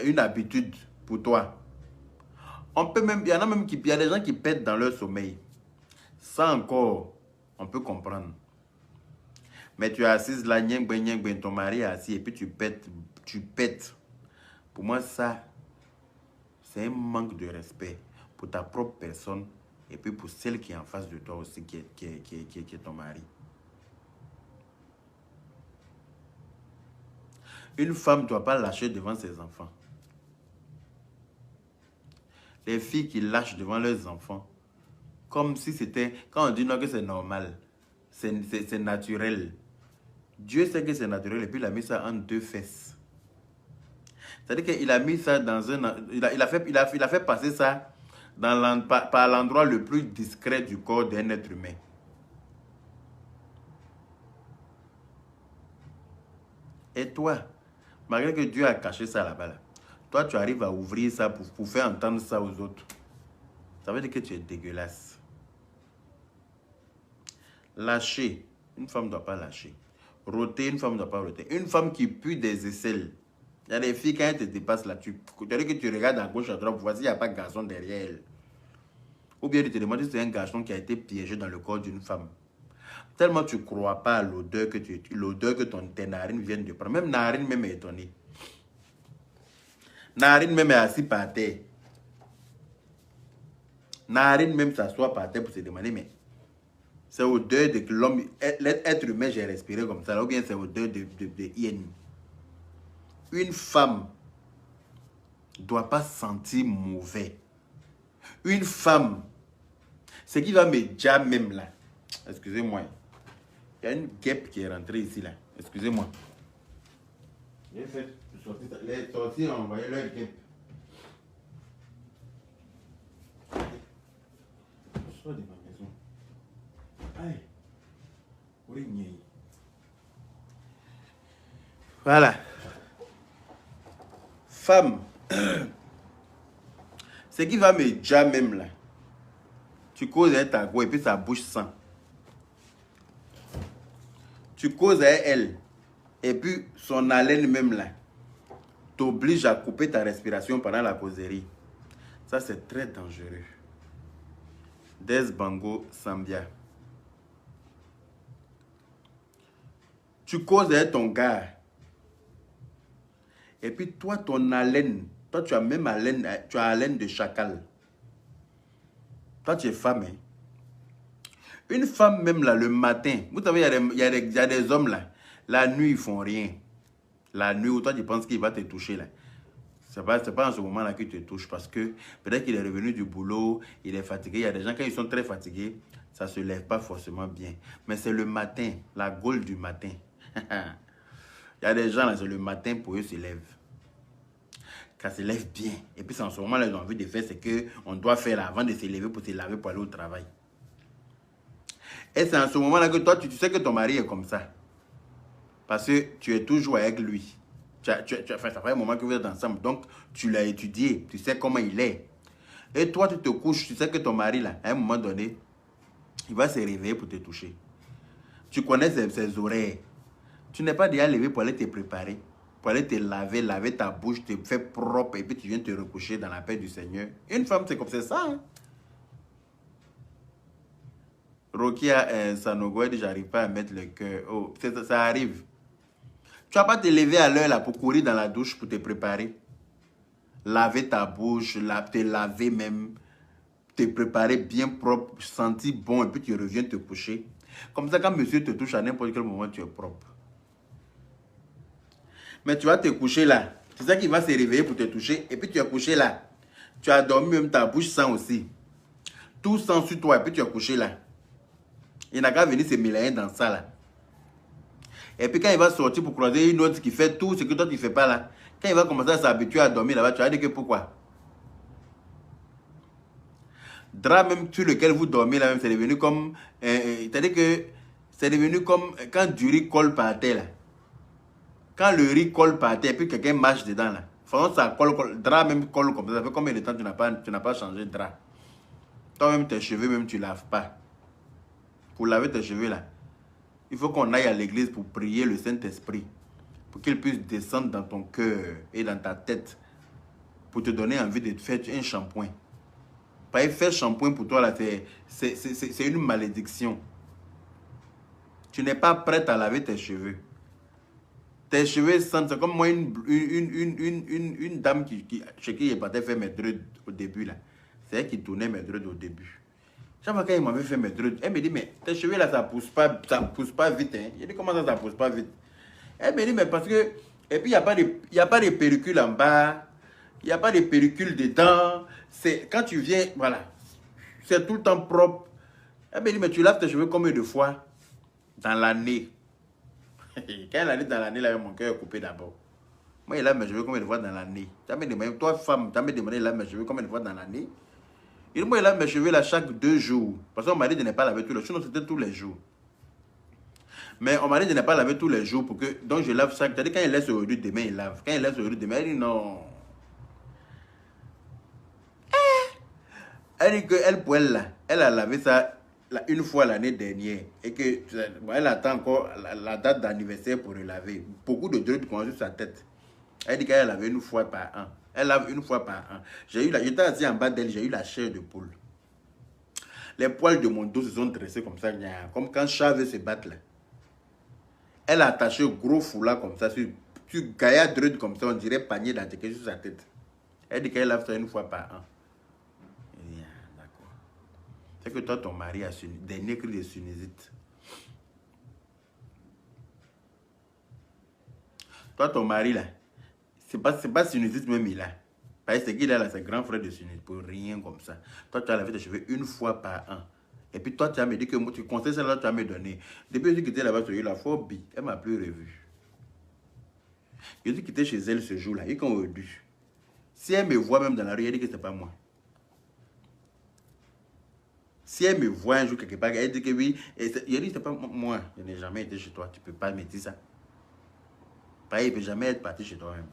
une habitude pour toi. On peut même, il y en a même il y a des gens qui pètent dans leur sommeil. Ça encore, on peut comprendre. Mais tu es assise là, ton mari est assis et puis tu pètes, Pour moi, ça, c'est un manque de respect pour ta propre personne et puis pour celle qui est en face de toi aussi, qui est ton mari. Une femme ne doit pas lâcher devant ses enfants. Les filles qui lâchent devant leurs enfants, comme si c'était... Quand on dit non que c'est normal, c'est naturel. Dieu sait que c'est naturel et puis il a mis ça en 2 fesses. C'est-à-dire qu'il a mis ça dans un... Il a fait passer ça par l'endroit le plus discret du corps d'un être humain. Et toi, malgré que Dieu a caché ça là-bas, là, toi tu arrives à ouvrir ça pour faire entendre ça aux autres. Ça veut dire que tu es dégueulasse. Lâcher, une femme ne doit pas lâcher. Roter, une femme ne doit pas roter. Une femme qui pue des aisselles. Il y a des filles, quand elles te dépassent là, tu dis que tu regardes à gauche, à droite, pour voir s'il n'y a pas de garçon derrière elle. Ou bien tu te demandes si c'est un garçon qui a été piégé dans le corps d'une femme. Tellement tu ne crois pas à l'odeur que tes narines viennent de prendre. Même Narine même est étonnée. Narine même est assise par terre. Narine même s'assoit par terre pour se demander, mais C'est odeur de l'homme, l'être humain, j'ai respiré comme ça, ou bien c'est odeur de hyène. Une femme ne doit pas sentir mauvais. Une femme, ce qui va me dire même là, excusez-moi, il y a une guêpe qui est rentrée ici là, excusez-moi. Les sorciers ont envoyé leur guêpe. Sors de ma maison. Aïe. Voilà. Femme. Ce qui va me dire même là. Tu causes avec ta go et puis sa bouche sent. Tu causes avec elle. Et puis son haleine même là. T'oblige à couper ta respiration pendant la causerie. Ça c'est très dangereux. Des Bango Sambia. Tu causes avec ton gars. Et puis toi, ton haleine, toi tu as même haleine, tu as haleine de chacal. Toi tu es femme. Hein? Une femme même là, le matin, vous savez, il y a des hommes là, la nuit ils font rien. La nuit où toi tu penses qu'il va te toucher là. C'est pas en ce moment-là qu'il te touche parce que peut-être qu'il est revenu du boulot, il est fatigué. Il y a des gens, quand ils sont très fatigués, ça ne se lève pas forcément bien. Mais c'est le matin, la gaule du matin. Il y a des gens là, c'est le matin pour eux se lèvent. Ça se lève bien. Et puis c'est en ce moment-là, ils ont envie de faire ce qu'on doit faire là, avant de se lever pour se laver pour aller au travail. Et c'est en ce moment-là que toi, tu sais que ton mari est comme ça. Parce que tu es toujours avec lui. Ça fait un moment que vous êtes ensemble. Donc, tu l'as étudié. Tu sais comment il est. Et toi, tu te couches. Tu sais que ton mari, là, à un moment donné, il va se réveiller pour te toucher. Tu connais ses oreilles. Tu n'es pas déjà levé pour aller te préparer. Pour aller te laver ta bouche, te faire propre. Et puis, tu viens te recoucher dans la paix du Seigneur. Une femme, c'est comme ça. Hein? Rokia Sanogo dit, j'arrive pas à mettre le cœur. Oh, ça arrive. Tu vas pas te lever à l'heure là pour courir dans la douche pour te préparer. Laver ta bouche, te laver même, te préparer bien propre, sentir bon et puis tu reviens te coucher. Comme ça, quand monsieur te touche à n'importe quel moment, tu es propre. Mais tu vas te coucher là. C'est ça qui va se réveiller pour te toucher et puis tu es couché là. Tu as dormi même ta bouche sent aussi. Tout sent sur toi et puis tu es couché là. Il n'a qu'à venir se mélanger dans ça là. Et puis quand il va sortir pour croiser une autre qui fait tout ce que toi tu ne fais pas là, quand il va commencer à s'habituer à dormir là-bas, tu vas dire que pourquoi? Drap même sur lequel vous dormez là même, c'est devenu comme... c'est-à-dire que c'est devenu comme quand du riz colle par terre là. Quand le riz colle par terre et puis quelqu'un marche dedans là. Franchement ça colle, drap même colle comme ça. Ça fait combien de temps tu n'as pas changé de drap? Toi-même tes cheveux même tu ne laves pas. Pour laver tes cheveux là. Il faut qu'on aille à l'église pour prier le Saint-Esprit. Pour qu'il puisse descendre dans ton cœur et dans ta tête. Pour te donner envie de te faire un shampoing. Pas faire shampoing pour toi là, c'est une malédiction. Tu n'es pas prête à laver tes cheveux. Tes cheveux sentent, c'est comme moi une dame chez qui j'ai pas fait mes dreads au début là. C'est elle qui tournait mes dreads au début. Chaque fois qu'elle m'avait fait mes dreads, elle me dit, mais tes cheveux là, ça pousse pas vite. Hein. J'ai dit, comment ça pousse pas vite? Elle me dit, mais parce que, et puis il n'y a pas de pellicule en bas, il n'y a pas de pellicule dedans. C'est quand tu viens, voilà, c'est tout le temps propre. Elle me dit, mais tu laves tes cheveux combien de fois dans l'année? Quand elle a dit dans l'année, là, mon cœur est coupé d'abord. Moi, il lave mes cheveux combien de fois dans l'année? Toi, femme, tu as demandé, il lave mes cheveux combien de fois dans l'année? Et moi, il lave mes cheveux là chaque 2 jours. Parce qu'on m'a dit de ne pas laver tous les jours. Sinon, c'était tous les jours. Mais on m'a dit de ne pas laver tous les jours pour que. Donc, je lave chaque. C'est-à-dire, quand il laisse aujourd'hui, demain, il lave. Quand il laisse aujourd'hui, demain, elle dit non. Elle dit qu'elle, pour elle, là, elle a lavé ça une fois l'année dernière. Et que elle attend encore la date d'anniversaire pour le laver. Beaucoup de druides commencent sur sa tête. Elle dit qu'elle a lavé une fois par an. Elle lave une fois par an. J'étais assis en bas d'elle, j'ai eu la chair de poule. Les poils de mon dos se sont dressés comme ça, comme quand chat veut se battre là. Elle a attaché un gros foulard comme ça, sur gaillard druide comme ça, on dirait panier d'antiqué sur sa tête. Elle dit qu'elle lave ça une fois par an. D'accord. C'est que toi, ton mari a des nègres de sinusite. Toi, ton mari, là, c'est pas sinusite même il a. Parce que c'est qu'il a là, c'est grand frère de sinusite, pour rien comme ça. Toi, tu as lavé tes cheveux une fois par an. Et puis toi, tu as me dit que moi, tu conseilles ça là, tu as me donné. Depuis que tu étais là-bas, tu as eu la phobie. Elle m'a plus revu. Je suis quitté chez elle ce jour-là, et qu'on a dû. Si elle me voit même dans la rue, elle dit que c'est pas moi. Si elle me voit un jour quelque part, elle dit que oui. Et je dis, c'est pas moi. Je n'ai jamais été chez toi. Tu ne peux pas me dire ça. Pareil, il ne peut jamais être parti chez toi-même.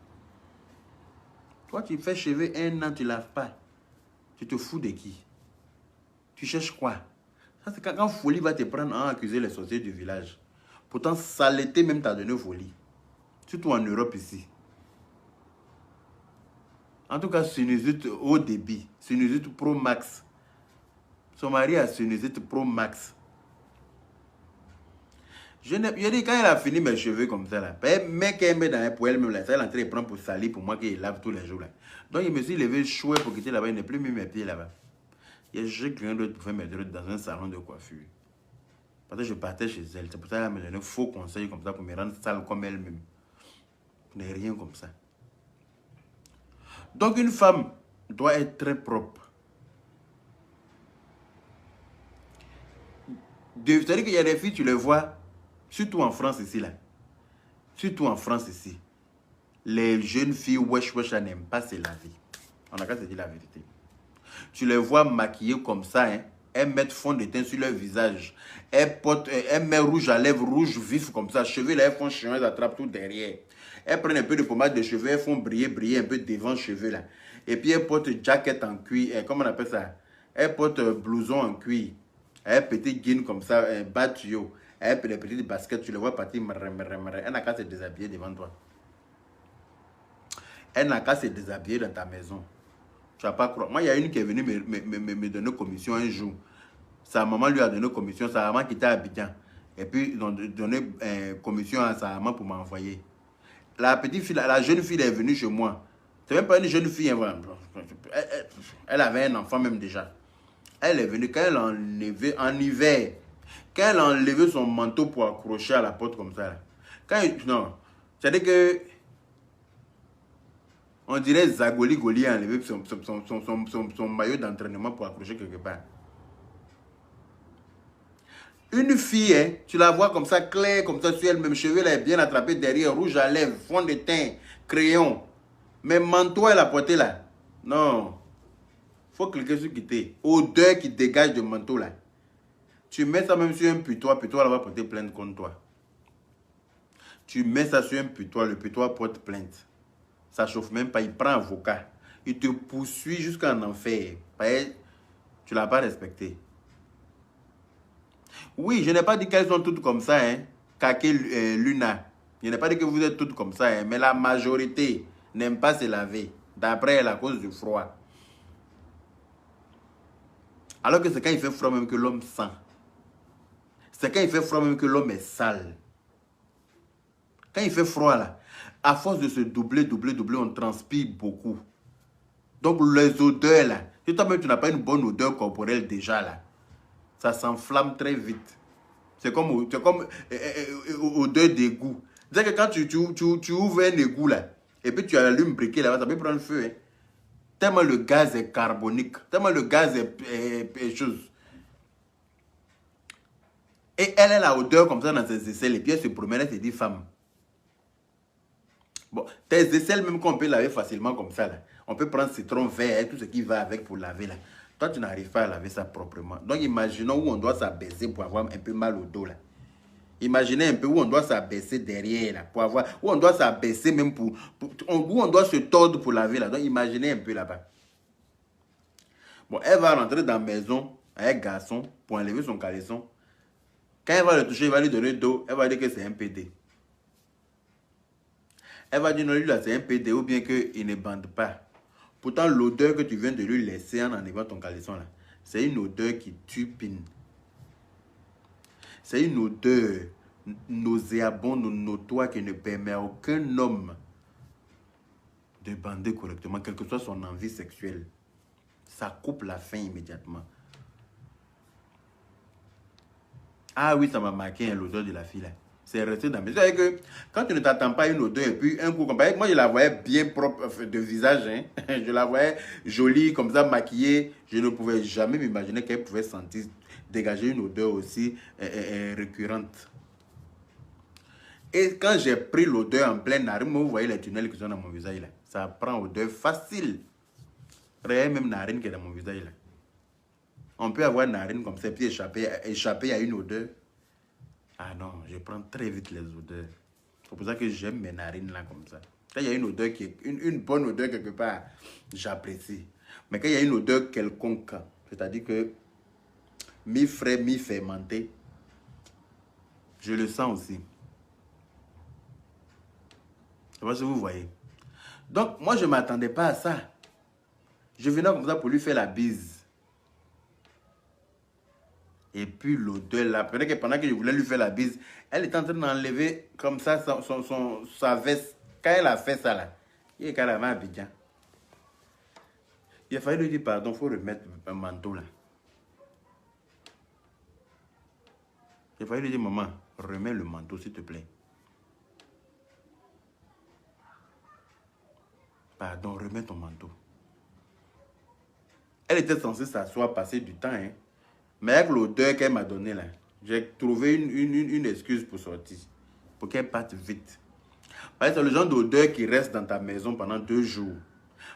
Toi, tu fais cheveux un an, tu ne laves pas. Tu te fous de qui? Tu cherches quoi? Ça, c'est quand Folie va te prendre à accuser les sorciers du village. Pourtant, saleté même t'a donné Folie. Surtout en Europe ici. En tout cas, sinusite haut débit. Sinusite Pro Max. Son mari a sinusite Pro Max. Je dis, quand elle a fini mes cheveux comme ça, là, mais qu'elle met dans un poêle, même là, ça, elle est en train de prendre pour salir pour moi qu'il lave tous les jours. Là. Donc, il me suis levé chouette pour quitter là-bas, il n'a plus mis mes pieds là-bas. J'ai quelqu'un d'autre pour faire mes droits dans un salon de coiffure. Parce que je partais chez elle. C'est pour ça qu'elle me donnait faux conseils comme ça pour me rendre sale comme elle-même. Je n'ai rien comme ça. Donc, une femme doit être très propre. C'est-à-dire qu'il y a des filles, tu les vois, surtout en France ici, là. Surtout en France ici. Les jeunes filles, wesh, n'aiment pas se laver. On a qu'à se dire la vérité. Tu les vois maquillées comme ça, hein. Elles mettent fond de teint sur leur visage. Elles mettent rouge à lèvres, rouge vif comme ça. Cheveux là, elles font chiant, elles attrapent tout derrière. Elles prennent un peu de pommade de cheveux, elles font briller un peu devant cheveux là. Et puis elles portent jacket en cuir, comment on appelle ça? Elles portent blouson en cuir. Elles petits jeans comme ça, un bas tuyau. Elles les petites baskets, tu les vois partir. Elle n'a qu'à se déshabiller devant toi. Elle n'a qu'à se déshabiller dans ta maison. Tu vas pas croire. Moi, il y a une qui est venue me donner commission un jour. Sa maman lui a donné commission. Sa maman qui était à Abidjan. Et puis, ils ont donné commission à sa maman pour m'envoyer. La petite fille, la jeune fille est venue chez moi. C'est même pas une jeune fille. Elle avait un enfant même déjà. Elle est venue quand elle a enlevé, en hiver, quand elle a enlevé son manteau pour accrocher à la porte comme ça. Là. Non. C'est-à-dire que on dirait Zagoli Goli a enlevé son maillot d'entraînement pour accrocher quelque part. Une fille, hein, tu la vois comme ça, claire, comme ça, sur elle-même, cheveux là, bien attrapés derrière, rouge à lèvres, fond de teint, crayon. Mais manteau, elle a porté là. Non. Faut cliquer sur quitter. Odeur qui dégage de manteau là. Tu mets ça même sur un putois, elle va porter plainte contre toi. Tu mets ça sur un putois, le putois porte plainte. Ça chauffe même pas, il prend avocat. Il te poursuit jusqu'en enfer. Tu ne l'as pas respecté. Oui, je n'ai pas dit qu'elles sont toutes comme ça, hein. Kake Luna. Je n'ai pas dit que vous êtes toutes comme ça, hein. Mais la majorité n'aime pas se laver. D'après elle, à cause du froid. Alors que c'est quand il fait froid même que l'homme sent. C'est quand il fait froid même que l'homme est sale. Quand il fait froid là, à force de se doubler, on transpire beaucoup. Donc les odeurs là, si toi-même tu n'as pas une bonne odeur corporelle déjà là, ça s'enflamme très vite. C'est comme odeur d'égout. C'est-à-dire que quand tu ouvres un égout là, et puis tu allumes briquet là-bas, ça peut prendre feu. Hein. Tellement le gaz est carbonique, tellement le gaz est chose. Et elle a l'odeur comme ça dans ses aisselles, et puis elle se promène, elle se dit femme. Bon, tes aisselles même qu'on peut laver facilement comme ça là. On peut prendre citron vert, tout ce qui va avec pour laver là. Toi, tu n'arrives pas à laver ça proprement. Donc, imaginons où on doit s'abaisser pour avoir un peu mal au dos là. Imaginez un peu où on doit s'abaisser derrière là, pour avoir, où on doit s'abaisser même où on doit se tordre pour laver là. Donc, imaginez un peu là-bas. Bon, elle va rentrer dans la maison avec un garçon pour enlever son caleçon. Quand elle va le toucher, il va lui donner d'eau, elle va dire que c'est un PD. Elle va dire non, lui là c'est un PD ou bien qu'il ne bande pas. Pourtant, l'odeur que tu viens de lui laisser en enlevant ton caleçon là, c'est une odeur qui tupine. C'est une odeur nauséabonde, notoire, qui ne permet à aucun homme de bander correctement, quelle que soit son envie sexuelle. Ça coupe la faim immédiatement. Ah oui, ça m'a marqué hein, l'odeur de la fille là. C'est resté dans mes... C'est-à-dire que quand tu ne t'attends pas à une odeur et puis un coup comme ça, moi je la voyais bien propre de visage, hein. Je la voyais jolie comme ça, maquillée. Je ne pouvais jamais m'imaginer qu'elle pouvait sentir, dégager une odeur aussi récurrente. Et quand j'ai pris l'odeur en pleine narine, vous voyez les tunnels qui sont dans mon visage là. Ça prend odeur facile. Regardez même narine qui est dans mon visage là. On peut avoir une narine comme ça, puis échapper à une odeur. Ah non, je prends très vite les odeurs. C'est pour ça que j'aime mes narines là comme ça. Quand il y a une odeur qui est une bonne odeur quelque part, j'apprécie. Mais quand il y a une odeur quelconque, c'est-à-dire que mi-frais, mi-fermenté, je le sens aussi. Je sais pas si vous voyez. Donc, moi, je ne m'attendais pas à ça. Je venais comme ça pour lui faire la bise. Et puis l'odeur là, peut-être que pendant que je voulais lui faire la bise, elle était en train d'enlever comme ça sa veste. Quand elle a fait ça là, il est carrément à Abidjan. Il a fallu lui dire pardon, il faut remettre un manteau là. Il a fallu lui dire maman, remets le manteau s'il te plaît. Pardon, remets ton manteau. Elle était censée s'asseoir, passer du temps, hein. Mais avec l'odeur qu'elle m'a donnée là, j'ai trouvé une excuse pour sortir. Pour qu'elle parte vite. Parce que c'est le genre d'odeur qui reste dans ta maison pendant 2 jours.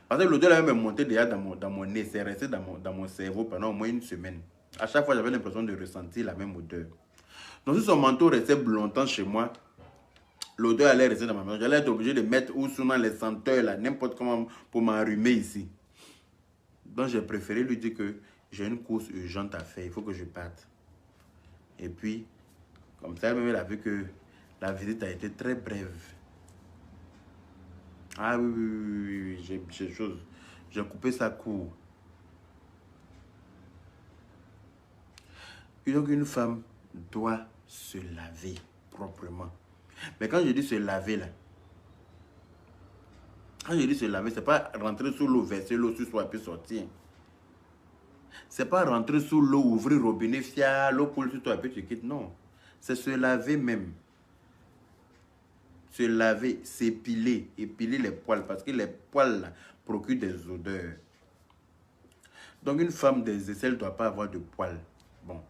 Parce que l'odeur là même est montée déjà dans mon nez. C'est resté dans mon cerveau pendant au moins une semaine. À chaque fois, j'avais l'impression de ressentir la même odeur. Donc si son manteau restait longtemps chez moi, l'odeur allait rester dans ma maison. J'allais être obligé de mettre ou souvent les senteurs là, n'importe comment pour m'enrhumer ici. Donc j'ai préféré lui dire que j'ai une course urgente à faire, il faut que je parte. Et puis, comme ça, elle a vu que la visite a été très brève. Ah oui, oui, oui, j'ai chose. J'ai coupé ça court. Et donc une femme doit se laver proprement. Mais quand je dis se laver là, quand je dis se laver, c'est pas rentrer sous l'eau, verser l'eau sur soi et puis sortir. C'est pas rentrer sous l'eau, ouvrir le robinet, fier, l'eau coule sur toi et puis tu quittes. Non. C'est se laver même. Se laver, s'épiler, épiler les poils. Parce que les poils là, procurent des odeurs. Donc une femme des aisselles ne doit pas avoir de poils. Bon.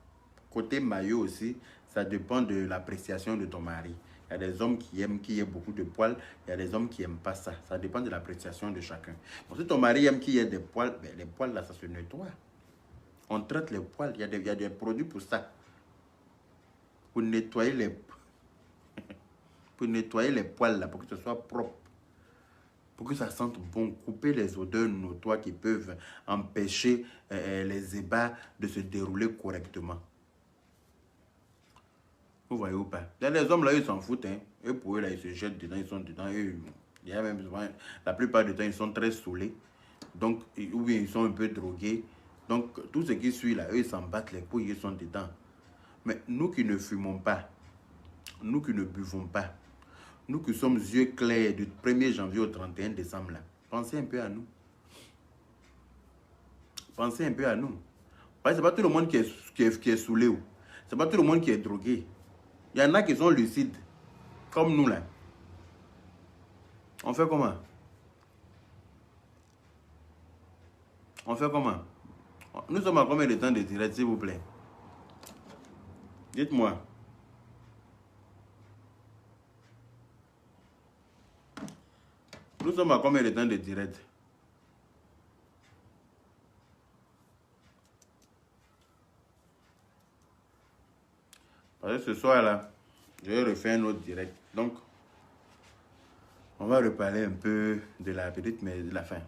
Côté maillot aussi, ça dépend de l'appréciation de ton mari. Il y a des hommes qui aiment qu'il y ait beaucoup de poils. Il y a des hommes qui n'aiment pas ça. Ça dépend de l'appréciation de chacun. Bon, si ton mari aime qu'il y ait des poils, ben, les poils là, ça se nettoie. On traite les poils. Il y a des produits pour ça. Pour nettoyer les poils là, pour que ce soit propre. Pour que ça sente bon. Couper les odeurs notoires qui peuvent empêcher les ébats de se dérouler correctement. Vous voyez ou pas? Les hommes là, ils s'en foutent. Hein. Eux, pour eux, là, ils se jettent dedans, ils sont dedans. Eux, il y a même, la plupart du temps, ils sont très saoulés. Donc, ou bien ils sont un peu drogués. Donc, tout ce qui suit là, eux, ils s'en battent les couilles, ils sont dedans. Mais nous qui ne fumons pas, nous qui ne buvons pas, nous qui sommes yeux clairs du 1er janvier au 31 décembre là, pensez un peu à nous. Pensez un peu à nous. Parce que c'est pas tout le monde qui est saoulé. C'est pas tout le monde qui est drogué. Il y en a qui sont lucides, comme nous là. On fait comment? On fait comment? Nous sommes à combien de temps de direct, s'il vous plaît? Dites-moi. Nous sommes à combien de temps de direct? Parce que ce soir là, je vais refaire un autre direct. Donc, on va reparler un peu de la petite, mais de la fin.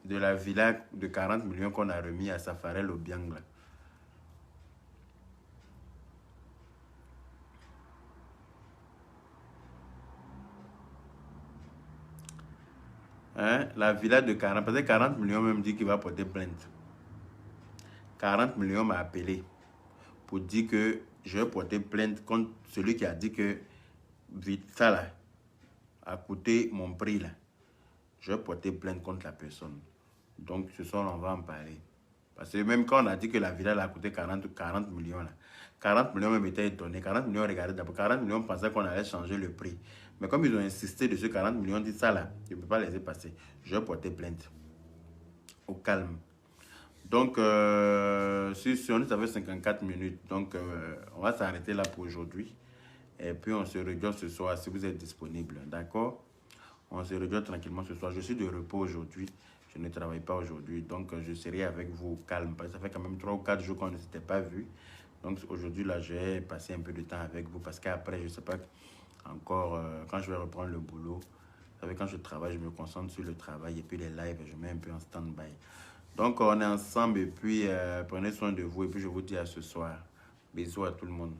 De la villa de 40 millions qu'on a remis à Safarel au Biang là. Hein? La villa de 40, peut-être 40 millions même dit qu'il va porter plainte. 40 millions m'a appelé pour dire que je vais porter plainte contre celui qui a dit que ça là a coûté mon prix là. Je vais porter plainte contre la personne. Donc ce soir on va en parler. Parce que même quand on a dit que la villa a coûté 40 millions, là, 40 millions même étaient étonnés. 40 millions, regardez d'abord. 40 millions pensaient qu'on allait changer le prix. Mais comme ils ont insisté dessus, 40 millions, dit ça là, je ne peux pas laisser passer. Je vais porter plainte. Au calme. Donc, si on est, ça fait 54 minutes. Donc, on va s'arrêter là pour aujourd'hui. Et puis, on se rejoint ce soir si vous êtes disponible. D'accord? On se rejoint tranquillement ce soir. Je suis de repos aujourd'hui. Je ne travaille pas aujourd'hui. Donc, je serai avec vous au calme. Parce que ça fait quand même 3 ou 4 jours qu'on ne s'était pas vu. Donc, aujourd'hui, là, je vais passer un peu de temps avec vous. Parce qu'après, je ne sais pas encore quand je vais reprendre le boulot. Vous savez, quand je travaille, je me concentre sur le travail. Et puis, les lives, je mets un peu en stand-by. Donc, on est ensemble. Et puis, prenez soin de vous. Et puis, je vous dis à ce soir. Bisous à tout le monde.